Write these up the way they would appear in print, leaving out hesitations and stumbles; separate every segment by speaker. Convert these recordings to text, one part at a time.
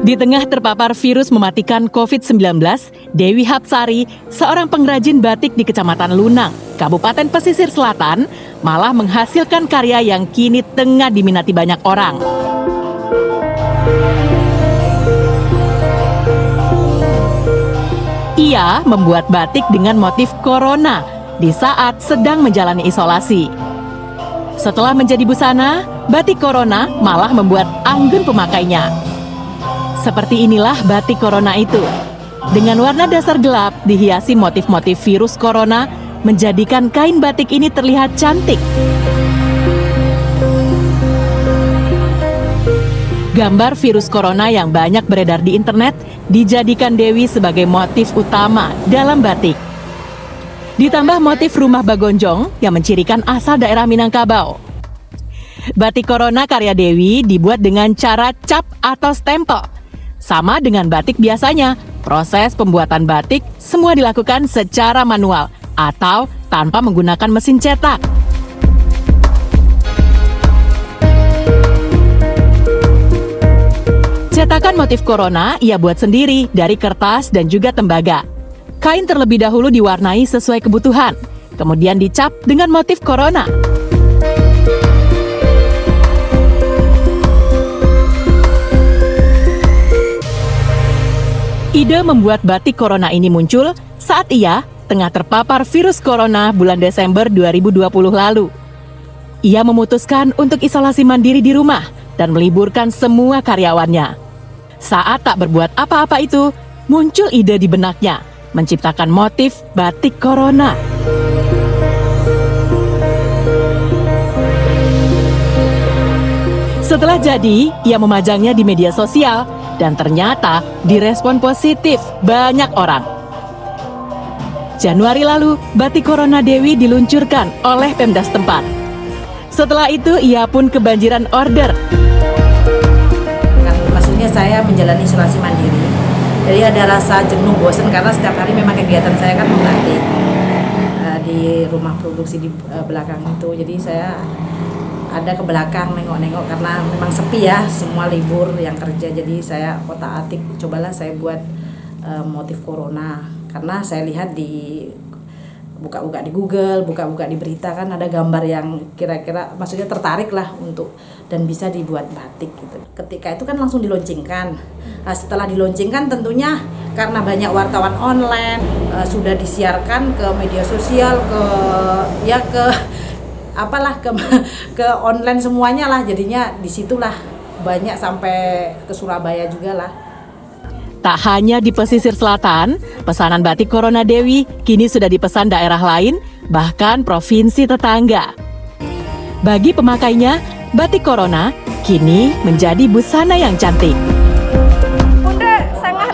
Speaker 1: Di tengah terpapar virus mematikan COVID-19, Dewi Hapsari, seorang pengrajin batik di Kecamatan Lunang, Kabupaten Pesisir Selatan, malah menghasilkan karya yang kini tengah diminati banyak orang. Ia membuat batik dengan motif corona di saat sedang menjalani isolasi. Setelah menjadi busana, batik corona malah membuat anggun pemakainya. Seperti inilah batik corona itu. Dengan warna dasar gelap dihiasi motif-motif virus corona, menjadikan kain batik ini terlihat cantik. Gambar virus corona yang banyak beredar di internet dijadikan Dewi sebagai motif utama dalam batik. Ditambah motif rumah Bagonjong yang mencirikan asal daerah Minangkabau. Batik corona karya Dewi dibuat dengan cara cap atau stempel. Sama dengan batik biasanya, proses pembuatan batik semua dilakukan secara manual atau tanpa menggunakan mesin cetak. Cetakan motif corona ia buat sendiri dari kertas dan juga tembaga. Kain terlebih dahulu diwarnai sesuai kebutuhan, kemudian dicap dengan motif corona. Ide membuat batik corona ini muncul saat ia tengah terpapar virus corona bulan Desember 2020 lalu. Ia memutuskan untuk isolasi mandiri di rumah dan meliburkan semua karyawannya. Saat tak berbuat apa-apa itu, muncul ide di benaknya, menciptakan motif batik corona. Setelah jadi, ia memajangnya di media sosial dan ternyata direspon positif banyak orang. Januari lalu, batik corona Dewi diluncurkan oleh Pemda setempat. Setelah itu, ia pun kebanjiran order.
Speaker 2: Maksudnya saya menjalani isolasi mandiri, jadi ada rasa jenuh, bosan karena setiap hari memang kegiatan saya kan membatik di rumah produksi di belakang itu. Jadi saya ada ke belakang nengok-nengok karena memang sepi ya, semua libur yang kerja. Jadi saya otak-atik, cobalah saya buat motif corona. Karena saya lihat di buka-buka di Google, buka-buka di berita kan ada gambar yang kira-kira maksudnya tertarik lah untuk dan bisa dibuat batik gitu. Ketika itu kan langsung diluncurkan. Nah, setelah diluncurkan tentunya karena banyak wartawan online sudah disiarkan ke media sosial, ke online semuanya lah, jadinya disitulah banyak sampai ke Surabaya juga lah.
Speaker 1: Tak hanya di pesisir selatan, pesanan batik corona Dewi kini sudah dipesan daerah lain, bahkan provinsi tetangga. Bagi pemakainya, batik corona kini menjadi busana yang cantik.
Speaker 3: Bunda sangat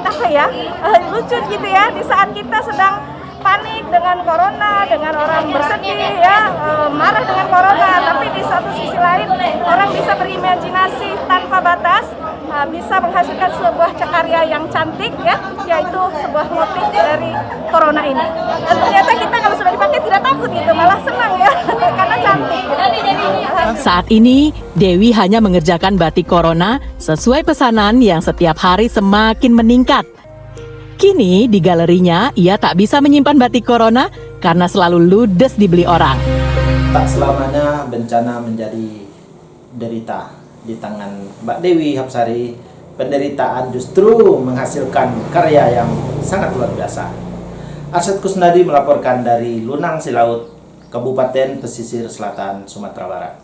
Speaker 3: lucu gitu ya, di saat kita sedang panik dengan corona, dengan orang bersedih ya, marah dengan corona, tapi di satu sisi lain orang bisa berimajinasi tanpa batas, bisa menghasilkan sebuah karya yang cantik ya, yaitu sebuah motif dari corona ini. Dan ternyata kita kalau sudah dipakai tidak takut gitu, malah senang ya, karena cantik.
Speaker 1: Saat ini, Dewi hanya mengerjakan batik corona sesuai pesanan yang setiap hari semakin meningkat. Kini di galerinya ia tak bisa menyimpan batik corona karena selalu ludes dibeli orang.
Speaker 4: Tak selamanya bencana menjadi derita di tangan Mbak Dewi Hapsari. Penderitaan justru menghasilkan karya yang sangat luar biasa. Arsyad Kusnadi melaporkan dari Lunang Silaut, Kabupaten Pesisir Selatan, Sumatera Barat.